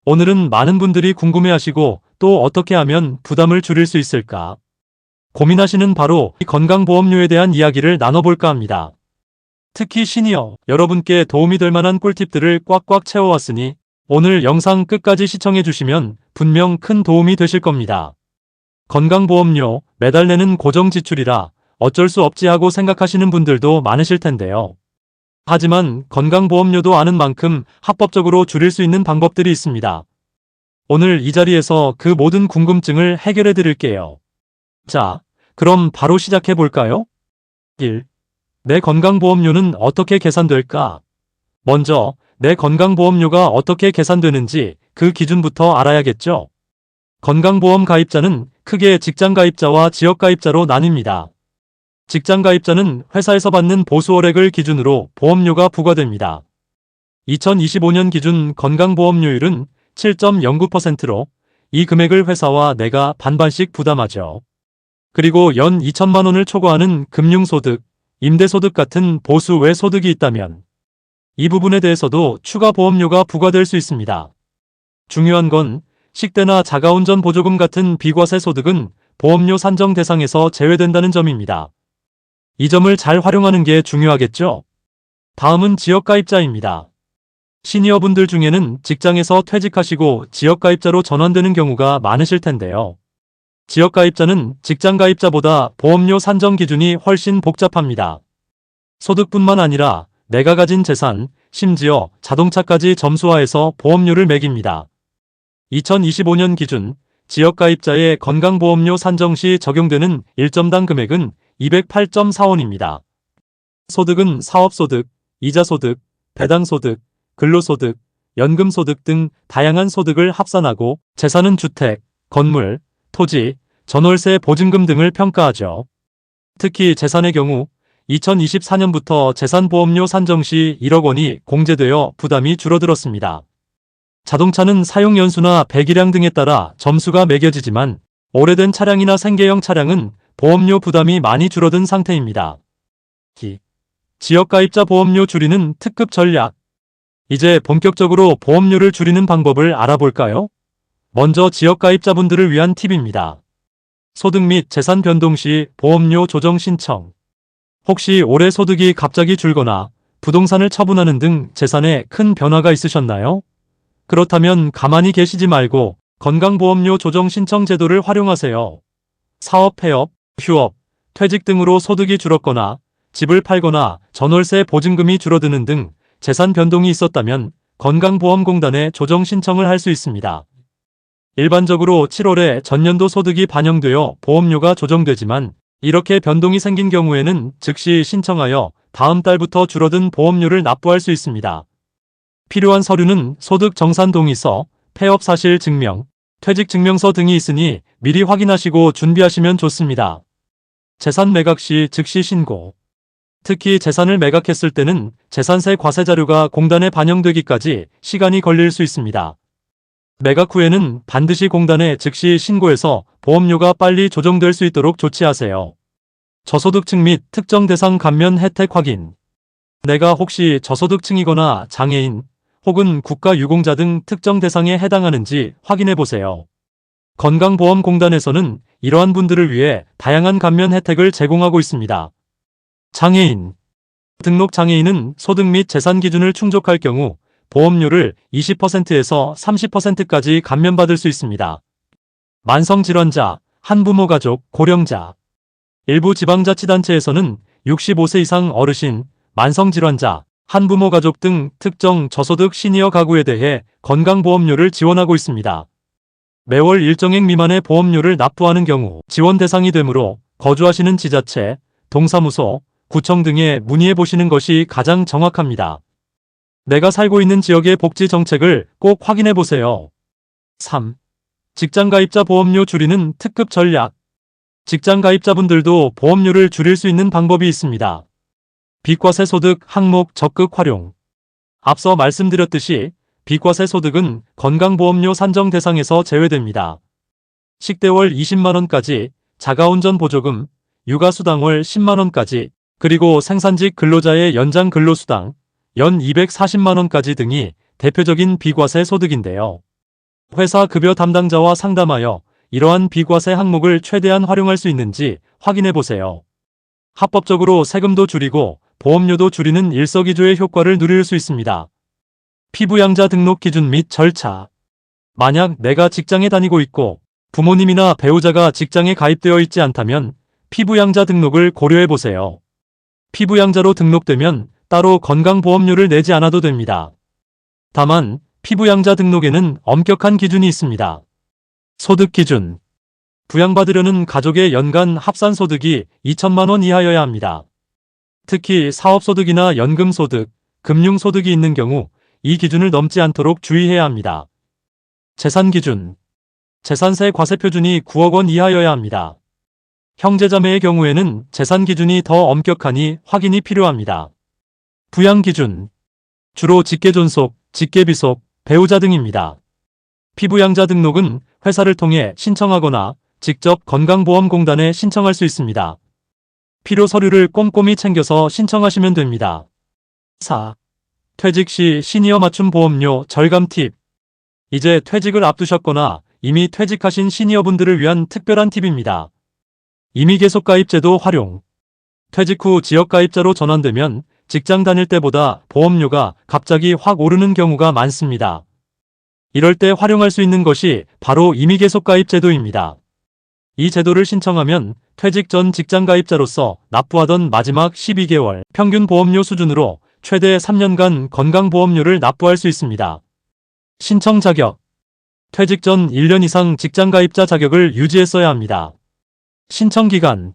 오늘은 많은 분들이 궁금해하시고 또 어떻게 하면 부담을 줄일 수 있을까 고민하시는 바로 이 건강보험료에 대한 이야기를 나눠볼까 합니다. 특히 시니어 여러분께 도움이 될 만한 꿀팁들을 꽉꽉 채워왔으니 오늘 영상 끝까지 시청해 주시면 분명 큰 도움이 되실 겁니다. 건강보험료 매달 내는 고정 지출이라 어쩔 수 없지 하고 생각하시는 분들도 많으실 텐데요. 하지만 건강보험료도 아는 만큼 합법적으로 줄일 수 있는 방법들이 있습니다. 오늘 이 자리에서 그 모든 궁금증을 해결해 드릴게요. 자, 그럼 바로 시작해 볼까요? 1. 내 건강보험료는 어떻게 계산될까? 먼저 내 건강보험료가 어떻게 계산되는지 그 기준부터 알아야겠죠? 건강보험 가입자는 크게 직장가입자와 지역가입자로 나뉩니다. 직장가입자는 회사에서 받는 보수월액을 기준으로 보험료가 부과됩니다. 2025년 기준 건강보험료율은 7.09%로 이 금액을 회사와 내가 반반씩 부담하죠. 그리고 연 2천만 원을 초과하는 금융소득, 임대소득 같은 보수 외 소득이 있다면 이 부분에 대해서도 추가 보험료가 부과될 수 있습니다. 중요한 건 식대나 자가운전 보조금 같은 비과세 소득은 보험료 산정 대상에서 제외된다는 점입니다. 이 점을 잘 활용하는 게 중요하겠죠? 다음은 지역가입자입니다. 시니어분들 중에는 직장에서 퇴직하시고 지역가입자로 전환되는 경우가 많으실 텐데요. 지역가입자는 직장가입자보다 보험료 산정 기준이 훨씬 복잡합니다. 소득뿐만 아니라 내가 가진 재산, 심지어 자동차까지 점수화해서 보험료를 매깁니다. 2025년 기준 지역가입자의 건강보험료 산정 시 적용되는 1점당 금액은 208.4원입니다. 소득은 사업소득, 이자소득, 배당소득, 근로소득, 연금소득 등 다양한 소득을 합산하고 재산은 주택, 건물, 토지, 전월세 보증금 등을 평가하죠. 특히 재산의 경우 2024년부터 재산보험료 산정 시 1억 원이 공제되어 부담이 줄어들었습니다. 자동차는 사용연수나 배기량 등에 따라 점수가 매겨지지만 오래된 차량이나 생계형 차량은 보험료 부담이 많이 줄어든 상태입니다. 지역가입자 보험료 줄이는 특급 전략. 이제 본격적으로 보험료를 줄이는 방법을 알아볼까요? 먼저 지역가입자분들을 위한 팁입니다. 소득 및 재산 변동 시 보험료 조정 신청. 혹시 올해 소득이 갑자기 줄거나 부동산을 처분하는 등 재산에 큰 변화가 있으셨나요? 그렇다면 가만히 계시지 말고 건강보험료 조정 신청 제도를 활용하세요. 사업 폐업, 휴업, 퇴직 등으로 소득이 줄었거나 집을 팔거나 전월세 보증금이 줄어드는 등 재산 변동이 있었다면 건강보험공단에 조정 신청을 할 수 있습니다. 일반적으로 7월에 전년도 소득이 반영되어 보험료가 조정되지만 이렇게 변동이 생긴 경우에는 즉시 신청하여 다음 달부터 줄어든 보험료를 납부할 수 있습니다. 필요한 서류는 소득 정산 동의서, 폐업 사실 증명, 퇴직 증명서 등이 있으니 미리 확인하시고 준비하시면 좋습니다. 재산 매각 시 즉시 신고. 특히 재산을 매각했을 때는 재산세 과세 자료가 공단에 반영되기까지 시간이 걸릴 수 있습니다. 매각 후에는 반드시 공단에 즉시 신고해서 보험료가 빨리 조정될 수 있도록 조치하세요. 저소득층 및 특정 대상 감면 혜택 확인. 내가 혹시 저소득층이거나 장애인 혹은 국가유공자 등 특정 대상에 해당하는지 확인해 보세요. 건강보험공단에서는 이러한 분들을 위해 다양한 감면 혜택을 제공하고 있습니다. 장애인. 등록 장애인은 소득 및 재산 기준을 충족할 경우 보험료를 20%에서 30%까지 감면받을 수 있습니다. 만성질환자, 한부모 가족, 고령자. 일부 지방자치단체에서는 65세 이상 어르신, 만성질환자, 한부모 가족 등 특정 저소득 시니어 가구에 대해 건강보험료를 지원하고 있습니다. 매월 일정액 미만의 보험료를 납부하는 경우 지원 대상이 되므로 거주하시는 지자체, 동사무소, 구청 등에 문의해 보시는 것이 가장 정확합니다. 내가 살고 있는 지역의 복지 정책을 꼭 확인해 보세요. 3. 직장가입자 보험료 줄이는 특급 전략. 직장가입자분들도 보험료를 줄일 수 있는 방법이 있습니다. 비과세 소득 항목 적극 활용. 앞서 말씀드렸듯이 비과세 소득은 건강보험료 산정 대상에서 제외됩니다. 식대월 20만원까지, 자가운전 보조금, 육아수당월 10만원까지, 그리고 생산직 근로자의 연장 근로수당, 연 240만원까지 등이 대표적인 비과세 소득인데요. 회사 급여 담당자와 상담하여 이러한 비과세 항목을 최대한 활용할 수 있는지 확인해 보세요. 합법적으로 세금도 줄이고 보험료도 줄이는 일석이조의 효과를 누릴 수 있습니다. 피부양자 등록 기준 및 절차. 만약 내가 직장에 다니고 있고 부모님이나 배우자가 직장에 가입되어 있지 않다면 피부양자 등록을 고려해 보세요. 피부양자로 등록되면 따로 건강보험료를 내지 않아도 됩니다. 다만 피부양자 등록에는 엄격한 기준이 있습니다. 소득 기준. 부양받으려는 가족의 연간 합산소득이 2천만 원 이하여야 합니다. 특히 사업소득이나 연금소득, 금융소득이 있는 경우 이 기준을 넘지 않도록 주의해야 합니다. 재산 기준. 재산세 과세 표준이 9억 원 이하여야 합니다. 형제자매의 경우에는 재산 기준이 더 엄격하니 확인이 필요합니다. 부양 기준. 주로 직계존속, 직계비속, 배우자 등입니다. 피부양자 등록은 회사를 통해 신청하거나 직접 건강보험공단에 신청할 수 있습니다. 필요 서류를 꼼꼼히 챙겨서 신청하시면 됩니다. 4. 퇴직 시 시니어 맞춤 보험료 절감 팁. 이제 퇴직을 앞두셨거나 이미 퇴직하신 시니어분들을 위한 특별한 팁입니다. 임의계속가입제도 활용. 퇴직 후 지역가입자로 전환되면 직장 다닐 때보다 보험료가 갑자기 확 오르는 경우가 많습니다. 이럴 때 활용할 수 있는 것이 바로 임의계속가입제도입니다. 이 제도를 신청하면 퇴직 전 직장가입자로서 납부하던 마지막 12개월 평균 보험료 수준으로 최대 3년간 건강보험료를 납부할 수 있습니다. 신청 자격. 퇴직 전 1년 이상 직장가입자 자격을 유지했어야 합니다. 신청 기간.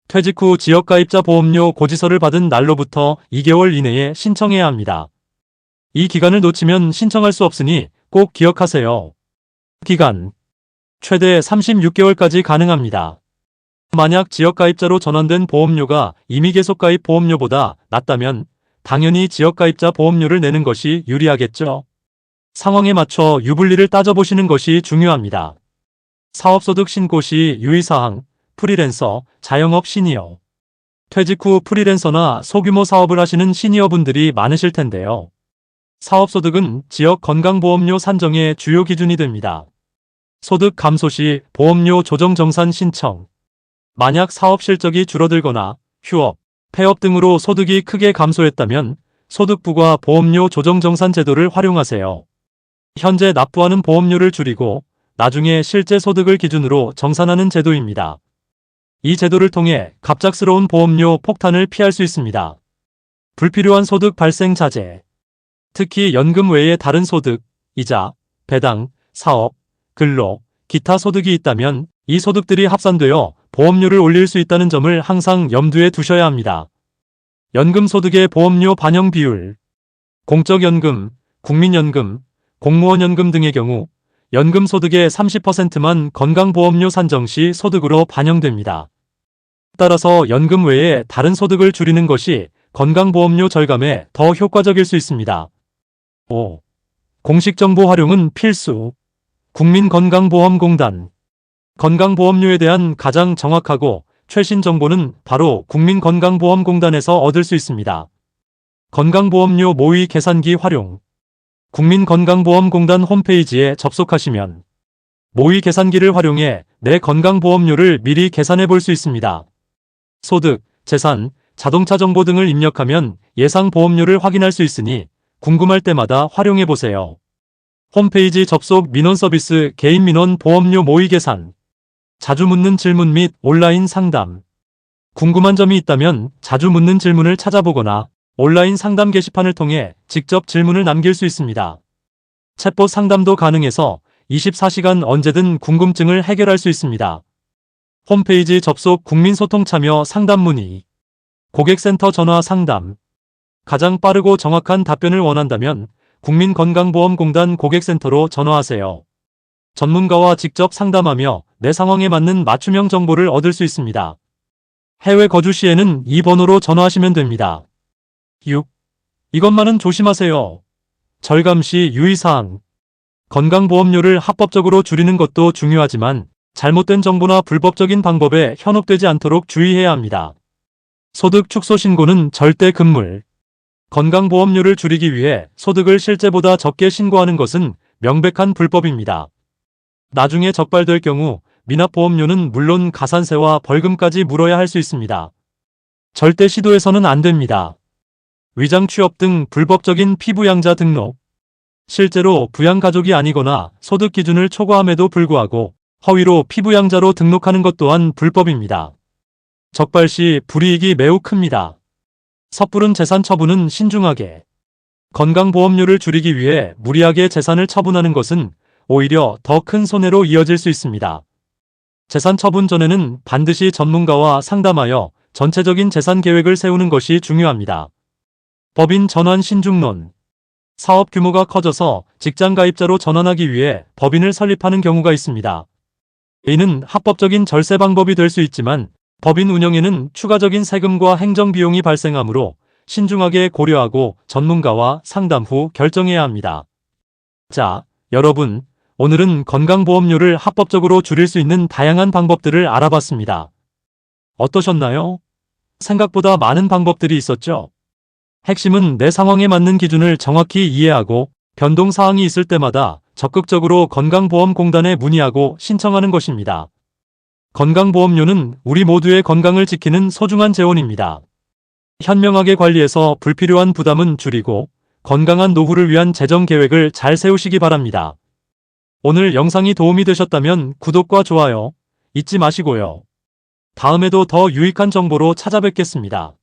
퇴직 후 지역가입자 보험료 고지서를 받은 날로부터 2개월 이내에 신청해야 합니다. 이 기간을 놓치면 신청할 수 없으니 꼭 기억하세요. 기간. 최대 36개월까지 가능합니다. 만약 지역가입자로 전환된 보험료가 임의계속가입 보험료보다 낮다면 당연히 지역가입자 보험료를 내는 것이 유리하겠죠. 상황에 맞춰 유불리를 따져보시는 것이 중요합니다. 사업소득 신고 시 유의사항, 프리랜서, 자영업 시니어. 퇴직 후 프리랜서나 소규모 사업을 하시는 시니어분들이 많으실 텐데요. 사업소득은 지역 건강보험료 산정의 주요 기준이 됩니다. 소득 감소 시 보험료 조정 정산 신청. 만약 사업 실적이 줄어들거나 휴업, 폐업 등으로 소득이 크게 감소했다면 소득부과 보험료 조정 정산 제도를 활용하세요. 현재 납부하는 보험료를 줄이고 나중에 실제 소득을 기준으로 정산하는 제도입니다. 이 제도를 통해 갑작스러운 보험료 폭탄을 피할 수 있습니다. 불필요한 소득 발생 자제. 특히 연금 외에 다른 소득, 이자, 배당, 사업, 근로, 기타 소득이 있다면 이 소득들이 합산되어 보험료를 올릴 수 있다는 점을 항상 염두에 두셔야 합니다. 연금소득의 보험료 반영 비율. 공적연금, 국민연금, 공무원연금 등의 경우 연금소득의 30%만 건강보험료 산정 시 소득으로 반영됩니다. 따라서 연금 외에 다른 소득을 줄이는 것이 건강보험료 절감에 더 효과적일 수 있습니다. 5. 공식정보 활용은 필수. 국민건강보험공단. 건강보험료에 대한 가장 정확하고 최신 정보는 바로 국민건강보험공단에서 얻을 수 있습니다. 건강보험료 모의 계산기 활용. 국민건강보험공단 홈페이지에 접속하시면 모의 계산기를 활용해 내 건강보험료를 미리 계산해 볼 수 있습니다. 소득, 재산, 자동차 정보 등을 입력하면 예상 보험료를 확인할 수 있으니 궁금할 때마다 활용해 보세요. 홈페이지 접속 민원 서비스 개인 민원 보험료 모의 계산. 자주 묻는 질문 및 온라인 상담. 궁금한 점이 있다면 자주 묻는 질문을 찾아보거나 온라인 상담 게시판을 통해 직접 질문을 남길 수 있습니다. 챗봇 상담도 가능해서 24시간 언제든 궁금증을 해결할 수 있습니다. 홈페이지 접속 국민소통 참여 상담 문의. 고객센터 전화 상담. 가장 빠르고 정확한 답변을 원한다면 국민건강보험공단 고객센터로 전화하세요. 전문가와 직접 상담하며 내 상황에 맞는 맞춤형 정보를 얻을 수 있습니다. 해외 거주 시에는 이 번호로 전화하시면 됩니다. 6. 이것만은 조심하세요. 절감 시 유의사항. 건강보험료를 합법적으로 줄이는 것도 중요하지만 잘못된 정보나 불법적인 방법에 현혹되지 않도록 주의해야 합니다. 소득 축소 신고는 절대 금물. 건강보험료를 줄이기 위해 소득을 실제보다 적게 신고하는 것은 명백한 불법입니다. 나중에 적발될 경우 미납보험료는 물론 가산세와 벌금까지 물어야 할 수 있습니다. 절대 시도해서는 안 됩니다. 위장 취업 등 불법적인 피부양자 등록. 실제로 부양가족이 아니거나 소득 기준을 초과함에도 불구하고 허위로 피부양자로 등록하는 것 또한 불법입니다. 적발 시 불이익이 매우 큽니다. 섣부른 재산 처분은 신중하게. 건강보험료를 줄이기 위해 무리하게 재산을 처분하는 것은 오히려 더 큰 손해로 이어질 수 있습니다. 재산 처분 전에는 반드시 전문가와 상담하여 전체적인 재산 계획을 세우는 것이 중요합니다. 법인 전환 신중론. 사업 규모가 커져서 직장 가입자로 전환하기 위해 법인을 설립하는 경우가 있습니다. 이는 합법적인 절세 방법이 될 수 있지만 법인 운영에는 추가적인 세금과 행정 비용이 발생하므로 신중하게 고려하고 전문가와 상담 후 결정해야 합니다. 자, 여러분, 오늘은 건강보험료를 합법적으로 줄일 수 있는 다양한 방법들을 알아봤습니다. 어떠셨나요? 생각보다 많은 방법들이 있었죠? 핵심은 내 상황에 맞는 기준을 정확히 이해하고 변동 사항이 있을 때마다 적극적으로 건강보험공단에 문의하고 신청하는 것입니다. 건강보험료는 우리 모두의 건강을 지키는 소중한 재원입니다. 현명하게 관리해서 불필요한 부담은 줄이고 건강한 노후를 위한 재정 계획을 잘 세우시기 바랍니다. 오늘 영상이 도움이 되셨다면 구독과 좋아요 잊지 마시고요. 다음에도 더 유익한 정보로 찾아뵙겠습니다.